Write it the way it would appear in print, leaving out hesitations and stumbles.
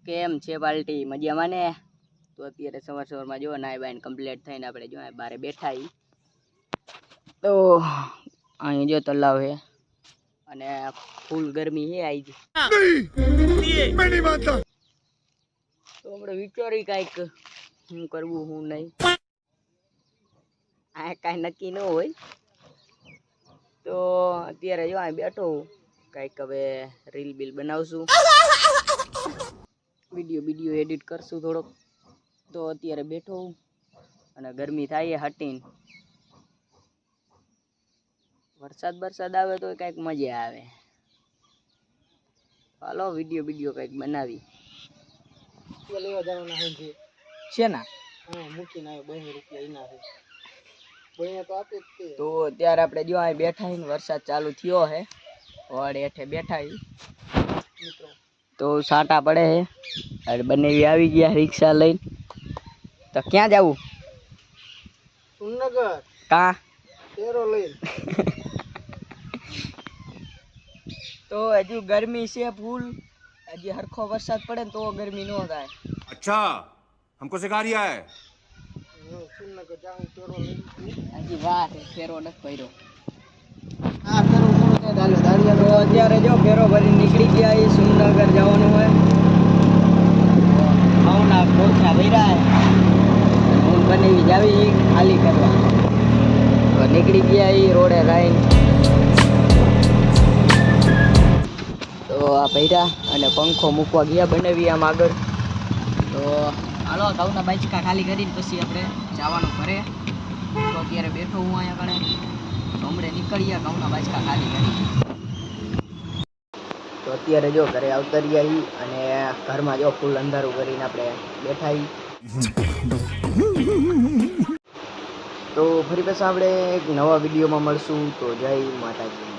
કેમ છે પાર્ટી મજામાં ને? તો અત્યારે સવારમાં જો નાઈ બાઈન કમ્પ્લીટ થઈને આપણે જો બારે બેઠા હી. તો અહીં જો તલાવ છે અને ફૂલ ગરમી છે આઈ તો આપણે વિચારી કાંઈક શું કરવું શું નહીં. આ કાંઈ નક્કી ન હોય તો અત્યારે જો અહીં બેઠો કાંઈક હવે રીલ બીલ બનાવશું, વિડીયો એડિટ કરશું થોડોક. તો અત્યારે બેઠો અને ગરમી થાય હટીને. વરસાદ આવે તો કંઈક મજા આવે. હાલો વિડીયો કંઈક બનાવી લેવા જવાના છે ને મૂકીને તો અત્યારે આપણે જો અહીં બેઠા ને વરસાદ ચાલુ થયો હે વાડે હેઠે બેઠા તો સાટા પડે હે અને બનેવી આવી ગયા રિક્ષા લઈને. તો ક્યાં જવું? સુરનગર. કા તેરો લઈને તો હજુ ગરમી છે ફૂલ. હજી હરખો વરસાદ પડે ને તો ગરમી ન થાય. अच्छा हमको सिखा रिया है. સુરનગર જાઉં તેરો લઈને હજી વાર ફેરો નથી ભર્યો. હા ફેરો પૂરો થાય ચાલો દાડિયા. તો અત્યારે જો ફેરો ભરી નીકળી ગયા એ સુરનગર જવાનું હોય. ભાવના કોઠા ભર્યા હે હું બનેવી જાવી ખાલી કરવા. તો નીકળી ગયા એ રોડે લાઈન. તો આ ભર્યા અને પંખો મૂકવા ગયા બનેવી આમ આગળ. તો હાલો ઘઉંના બાચકા ખાલી કરીને પછી આપણે જવાનું ઘરે. તો અત્યારે બેઠો હું અહીંયા કણે હમણાં નીકળ્યા ઘઉંના બાચકા ખાલી કરી. તો અત્યારે જો ઘરે આવતર્યા હી અને ઘરમાં જો ફૂલ અંધારું કરીને આપણે બેઠા હી. તો ફરી પાછા આપણે એક નવા વિડીયોમાં મળશું. તો જય માતાજી.